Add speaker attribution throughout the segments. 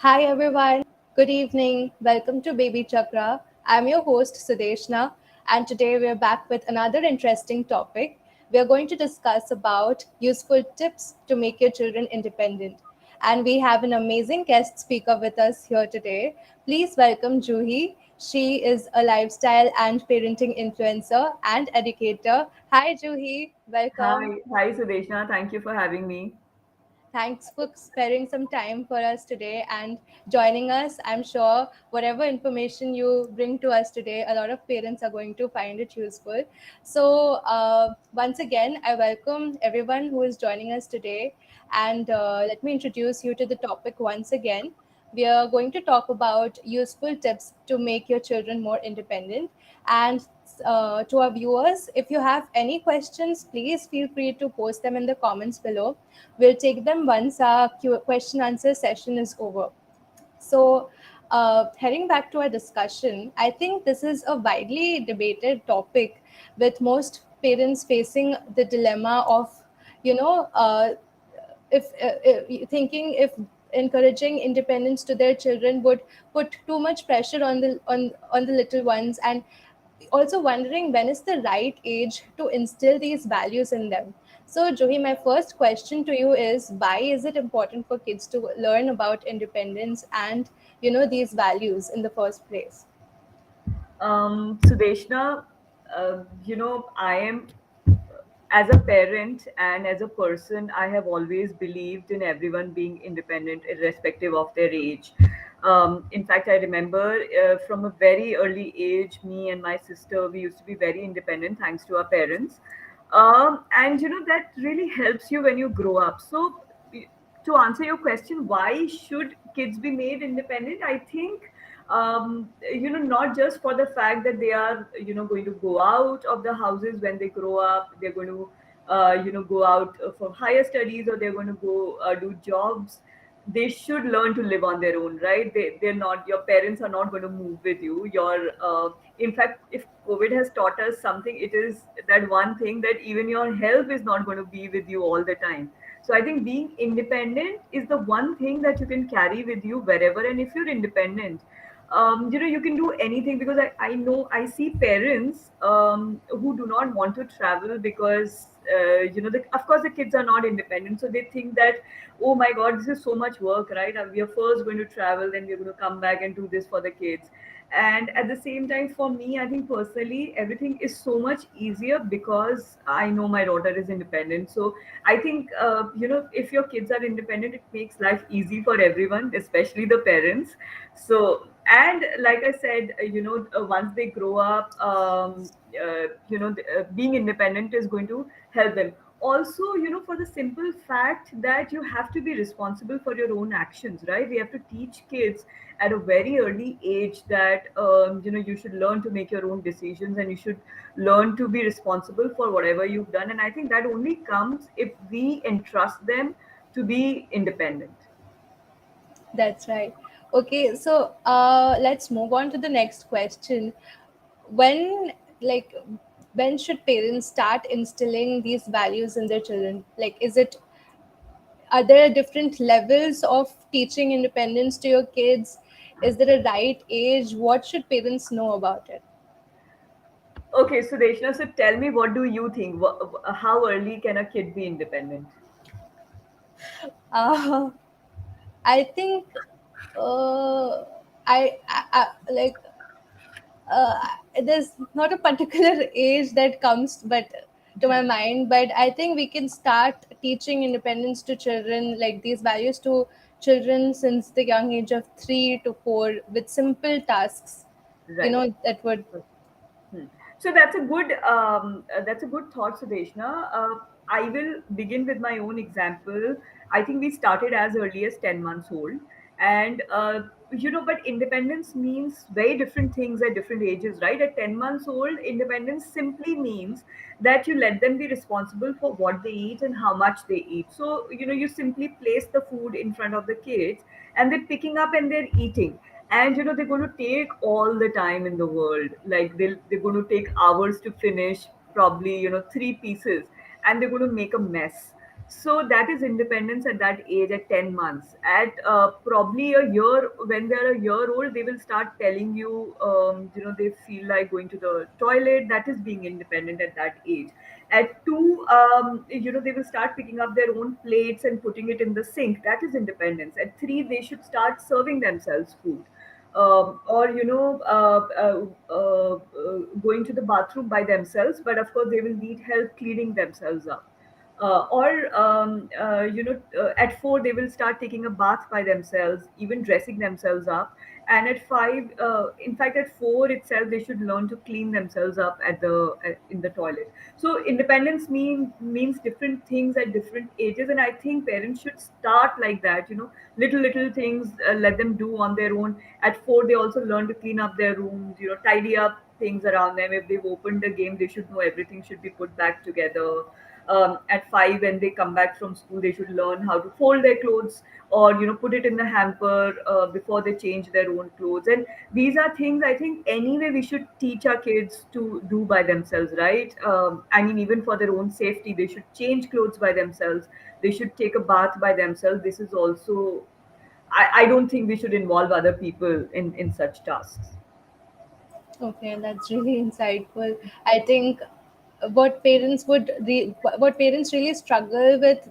Speaker 1: Hi everyone, good evening. Welcome to BabyChakra. I'm your host Sudeshna, and today we're back with another interesting topic. We are going to discuss about useful tips to make your children independent. And we have an amazing guest speaker with us here today. Please welcome Juhi. She is a lifestyle and parenting influencer and educator. Hi Juhi, welcome.
Speaker 2: Hi, Sudeshna. Thank you for having me.
Speaker 1: Thanks for sparing some time for us today and joining us. I'm sure whatever information you bring to us today, a lot of parents are going to find it useful. So, once again, I welcome everyone who is joining us today. And let me introduce you to the topic once again. We are going to talk about useful tips to make your children more independent. And to our viewers, if you have any questions, please feel free to post them in the comments below. We'll take them once our question answer session is over. So, heading back to our discussion, I think this is a widely debated topic with most parents facing the dilemma of, you know, if thinking if encouraging independence to their children would put too much pressure on the little ones, and also wondering when is the right age to instill these values in them. So, Johi, my first question to you is why is it important for kids to learn about independence and these values in the first place?
Speaker 2: Sudeshna, I am as a parent and as a person, I have always believed in everyone being independent, irrespective of their age. In fact, I remember from a very early age, me and my sister, we used to be very independent thanks to our parents. And that really helps you when you grow up. So, to answer your question, why should kids be made independent? I think not just for the fact that they are going to go out of the houses when they grow up, they're going to go out for higher studies, or they're going to go do jobs. They should learn to live on their own, right? They're not, your parents are not going to move with you. In fact, if COVID has taught us something, it is that one thing, that even your health is not going to be with you all the time. So I think being independent is the one thing that you can carry with you wherever. And if you're independent, you can do anything, because I know I see parents who do not want to travel because of course the kids are not independent, so they think that, oh my god, this is so much work, right? We are first going to travel, then we're going to come back and do this for the kids. And at the same time, for me, I think personally everything is so much easier because I know my daughter is independent. So I think if your kids are independent, it makes life easy for everyone, especially the parents. So, and like I said, once they grow up, being independent is going to help them. Also, for the simple fact that you have to be responsible for your own actions, right? We have to teach kids at a very early age that you should learn to make your own decisions, and you should learn to be responsible for whatever you've done. And I think that only comes if we entrust them to be independent.
Speaker 1: That's right. Okay, so let's move on to the next question. When, like, when should parents start instilling these values in their children? Like, are there different levels of teaching independence to your kids? Is there a right age? What should parents know about it?
Speaker 2: Okay, so Deshna, so tell me, what do you think? How early can a kid be independent?
Speaker 1: Uh, I think uh, I like uh, there's not a particular age that comes but to my mind, but I think we can start teaching independence to children, like these values to children since the young age of 3 to 4 with simple tasks,
Speaker 2: Right.
Speaker 1: that would.
Speaker 2: Hmm. So that's a good thought, Sudeshna. I will begin with my own example. I think we started as early as 10 months old, and but independence means very different things at different ages, right? At 10 months old, independence simply means that you let them be responsible for what they eat and how much they eat. So you simply place the food in front of the kids, and they're picking up and they're eating. And they're going to take all the time in the world, like they're going to take hours to finish probably 3 pieces, and they're going to make a mess. So that is independence at that age, at 10 months. At probably a year, when they're a year old, they will start telling you, they feel like going to the toilet. That is being independent at that age. At 2, they will start picking up their own plates and putting it in the sink. That is independence. At 3, they should start serving themselves food. Or going to the bathroom by themselves, but of course they will need help cleaning themselves up. At 4 they will start taking a bath by themselves, even dressing themselves up. And at 5, in fact at 4 itself, they should learn to clean themselves up in the toilet. So independence means different things at different ages, and I think parents should start like that. Little things, let them do on their own. At 4 they also learn to clean up their rooms, tidy up things around them. If they've opened a game, they should know everything should be put back together. At 5, when they come back from school, they should learn how to fold their clothes, or put it in the hamper before they change their own clothes. And these are things I think anyway we should teach our kids to do by themselves, right? I mean, even for their own safety, they should change clothes by themselves, they should take a bath by themselves. This is also, I don't think we should involve other people in such tasks.
Speaker 1: Okay, that's really insightful. I think what parents really struggle with,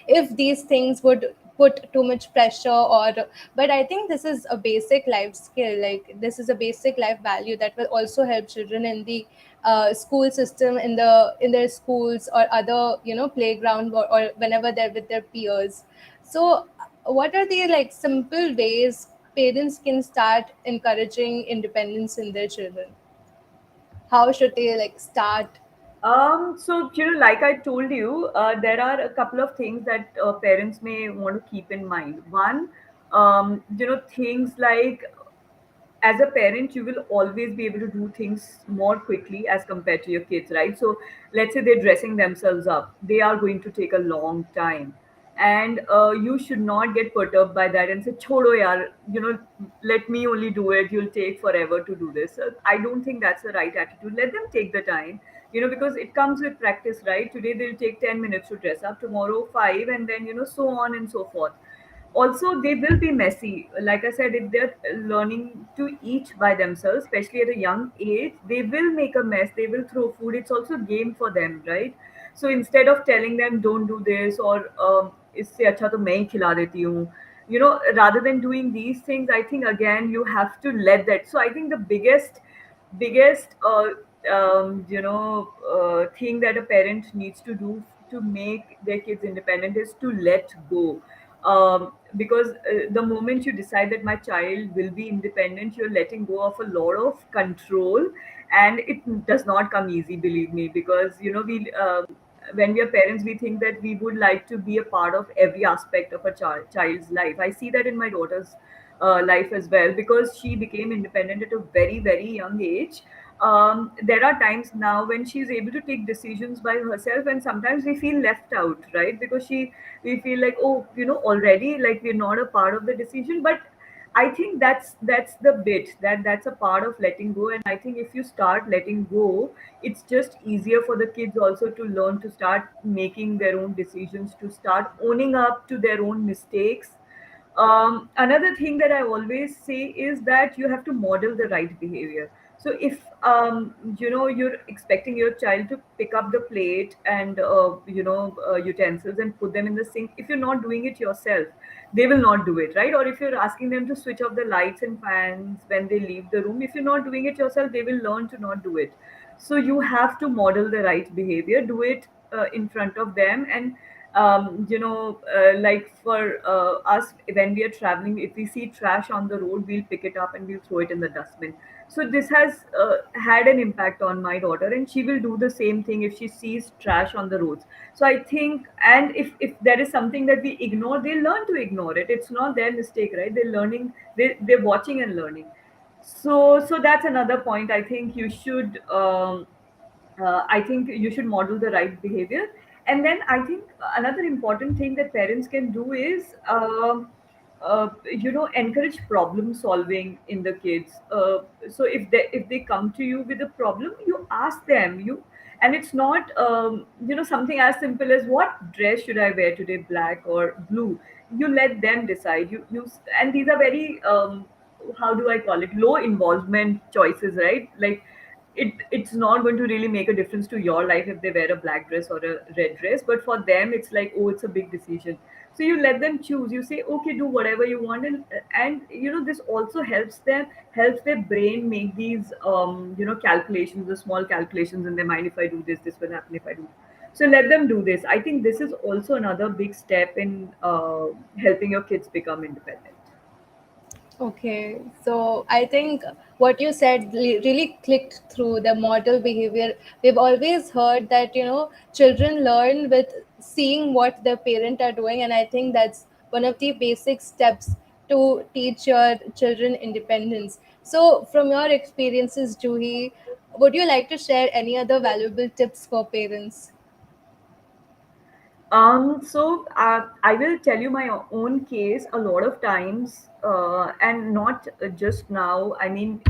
Speaker 1: if these things would put too much pressure, or but I think this is a basic life skill, like this is a basic life value that will also help children in the school system, in their schools or other, playground, or whenever they're with their peers. So what are the like simple ways parents can start encouraging independence in their children? How should they like start?
Speaker 2: So, like I told you, there are a couple of things that parents may want to keep in mind. One, things like, as a parent you will always be able to do things more quickly as compared to your kids, right? So let's say they're dressing themselves up, they are going to take a long time, and you should not get perturbed by that and say chodo yaar, let me only do it, you'll take forever to do this. I don't think that's the right attitude. Let them take the time, because it comes with practice, right? Today they'll take 10 minutes to dress up, tomorrow 5, and then so on and so forth. Also they will be messy, like I said, if they're learning to eat by themselves, especially at a young age, they will make a mess, they will throw food. It's also a game for them, right? So instead of telling them don't do this, or इससे अच्छा तो मैं ही खिला देती हूँ, rather than doing these things, I think again you have to let that. So I think the biggest thing that a parent needs to do to make their kids independent is to let go. Because the moment you decide that my child will be independent, you're letting go of a lot of control, and it does not come easy, believe me. Because we when we are parents, we think that we would like to be a part of every aspect of a child's life. I see that in my daughter's life as well, because she became independent at a very very young age. There are times now when she's able to take decisions by herself, and sometimes we feel left out, right? Because we feel like, oh, already like we're not a part of the decision. But I think that's the bit, that's a part of letting go. And I think if you start letting go, it's just easier for the kids also to learn to start making their own decisions, to start owning up to their own mistakes. Another thing that I always say is that you have to model the right behavior. So if you're expecting your child to pick up the plate and utensils and put them in the sink, if you're not doing it yourself, they will not do it, right? Or if you're asking them to switch off the lights and fans when they leave the room, if you're not doing it yourself, they will learn to not do it. So you have to model the right behavior, do it in front of them. And like for us, when we are traveling, if we see trash on the road, we'll pick it up and we'll throw it in the dustbin. So this has had an impact on my daughter, and she will do the same thing if she sees trash on the roads. So I think, and if there is something that we ignore, they learn to ignore it. It's not their mistake, right? They're learning, they're watching and learning. So that's another point. I think you should model the right behavior. And then I think another important thing that parents can do is, encourage problem solving in the kids. So if they come to you with a problem, you ask them. And it's not something as simple as what dress should I wear today, black or blue. You let them decide. And these are very how do I call it, low involvement choices, right? Like it's not going to really make a difference to your life if they wear a black dress or a red dress, but for them it's like, oh, it's a big decision. So you let them choose. You say, okay, do whatever you want. And this also helps their brain make these calculations, the small calculations in their mind. If I do this, this will happen. If I do, so let them do this. I think this is also another big step in helping your kids become independent.
Speaker 1: Okay, so I think what you said really clicked through the model behavior. We've always heard that, children learn with seeing what their parent are doing, and I think that's one of the basic steps to teach your children independence. So, from your experiences, Juhi, would you like to share any other valuable tips for parents?
Speaker 2: I will tell you my own case a lot of times, and not just now. I mean,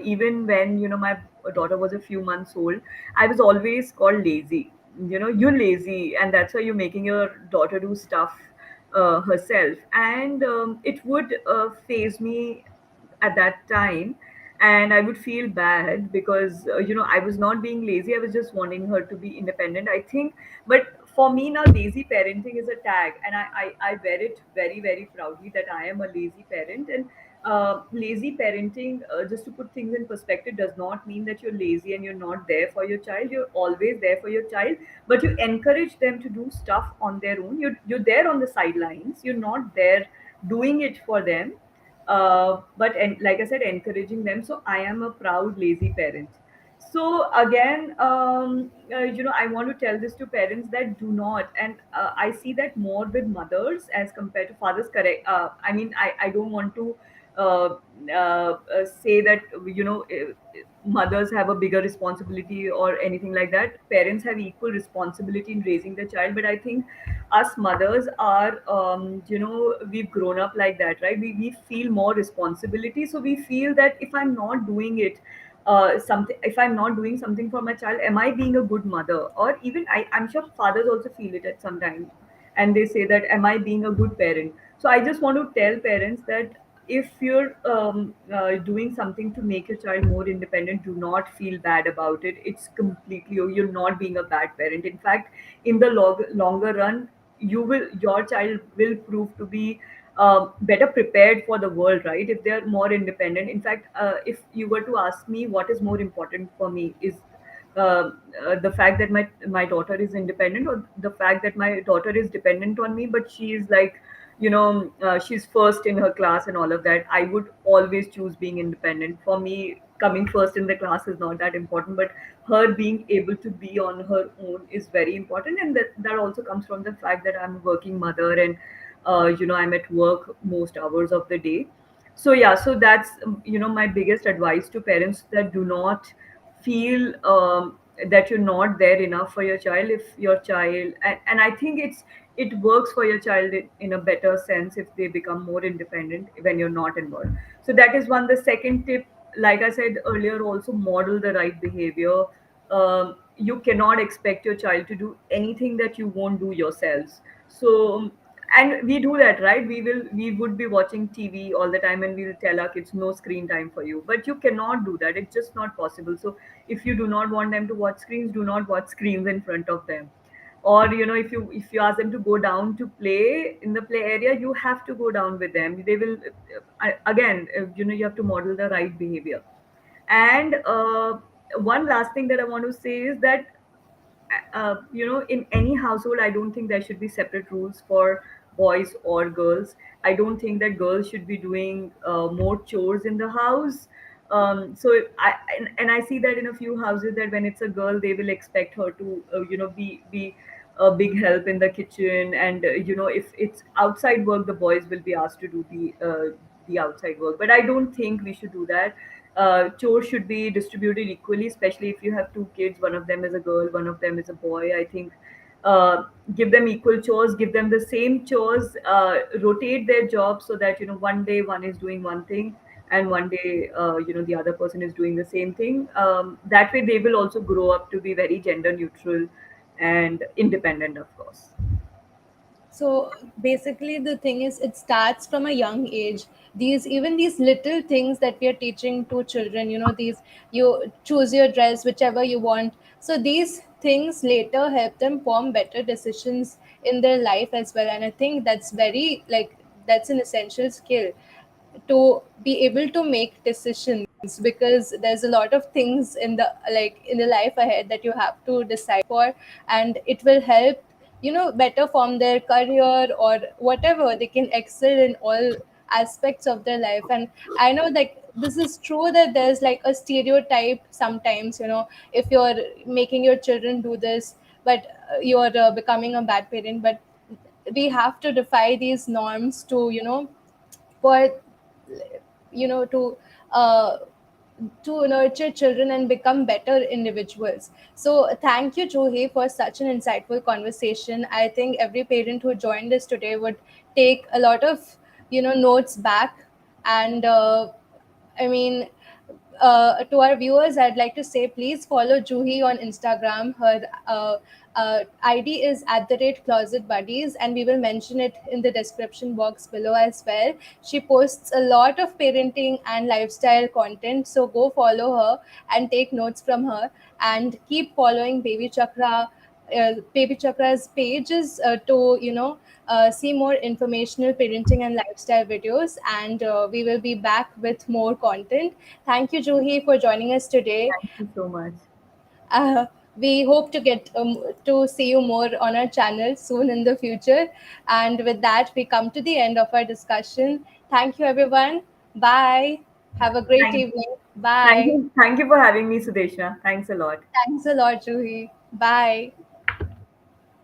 Speaker 2: even when my daughter was a few months old, I was always called lazy. You're lazy, and that's why you're making your daughter do stuff herself, and it would phase me at that time. And I would feel bad because I was not being lazy. I was just wanting her to be independent, I think. But for me now, lazy parenting is a tag, and I wear it very, very proudly that I am a lazy parent. And lazy parenting, just to put things in perspective, does not mean that you're lazy and you're not there for your child. You're always there for your child, but you encourage them to do stuff on their own. You're there on the sidelines. You're not there doing it for them, but like I said, encouraging them. So I am a proud lazy parent. So again, I want to tell this to parents that do not, and I see that more with mothers as compared to fathers. Correct. I mean, I don't want to uh, say that mothers have a bigger responsibility or anything like that. Parents have equal responsibility in raising the child, but I think us mothers are we've grown up like that, right? We feel more responsibility, so we feel that if I'm not doing it, something if I'm not doing something for my child, am I being a good mother? Or even I'm sure fathers also feel it at some time, and they say that, am I being a good parent? So I just want to tell parents that if you're doing something to make your child more independent, do not feel bad about it. It's completely, you're not being a bad parent. In fact, in the longer run, your child will prove to be better prepared for the world, right? If they're more independent. In fact, if you were to ask me what is more important for me, is the fact that my daughter is independent, or the fact that my daughter is dependent on me, but she is like, she's first in her class and all of that. I would always choose being independent. For me, coming first in the class is not that important, but her being able to be on her own is very important. And that also comes from the fact that I'm a working mother, and I'm at work most hours of the day. So yeah, so that's my biggest advice to parents, that do not feel that you're not there enough for your child. If your child, and I think it works for your child in a better sense if they become more independent when you're not involved. So that is one. The second tip, like I said earlier, also model the right behavior. You cannot expect your child to do anything that you won't do yourselves. So, and we do that, right? We would be watching TV all the time, and we'll tell our kids, no screen time for you. But you cannot do that. It's just not possible. So if you do not want them to watch screens, do not watch screens in front of them. Or if you ask them to go down to play in the play area, you have to go down with them. They will again, you have to model the right behavior. And one last thing that I want to say is that in any household, I don't think there should be separate rules for boys or girls. I don't think that girls should be doing more chores in the house. And I see that in a few houses, that when it's a girl, they will expect her to be a big help in the kitchen. And if it's outside work, the boys will be asked to do the outside work. But I don't think we should do that. Chores should be distributed equally, especially if you have two kids. One of them is a girl, one of them is a boy. I think give them equal chores, give them the same chores, rotate their jobs, so that one day one is doing one thing and one day, the other person is doing the same thing. That way they will also grow up to be very gender neutral and independent, of course.
Speaker 1: So basically, the thing is, it starts from a young age. These, even these little things that we are teaching to children, these, you choose your dress whichever you want. So these things later help them form better decisions in their life as well. And I think that's very, like, that's an essential skill to be able to make decisions, because there's a lot of things in the, like, in the life ahead that you have to decide for, and it will help better form their career or whatever. They can excel in all aspects of their life. And I know, like, this is true that there's like a stereotype sometimes, if you're making your children do this, but you're becoming a bad parent. But we have to defy these norms to for to uh, to nurture children and become better individuals. So thank you, Juhi, for such an insightful conversation. I think every parent who joined us today would take a lot of notes back. And I mean, to our viewers, I'd like to say, please follow Juhi on Instagram. Her ID is @closet buddies, and we will mention it in the description box below as well. She posts a lot of parenting and lifestyle content, so go follow her and take notes from her, and keep following Baby Chakra's pages to see more informational parenting and lifestyle videos. And we will be back with more content. Thank you, Juhi, for joining us today.
Speaker 2: Thank you so much.
Speaker 1: Uh, we hope to get to see you more on our channel soon in the future. And with that, we come to the end of our discussion. Thank you, everyone. Bye. Have a great
Speaker 2: Thank,
Speaker 1: evening.
Speaker 2: thank
Speaker 1: Bye.
Speaker 2: you, thank you for having me, Sudeshna. Thanks a lot.
Speaker 1: Thanks a lot, Juhi. Bye.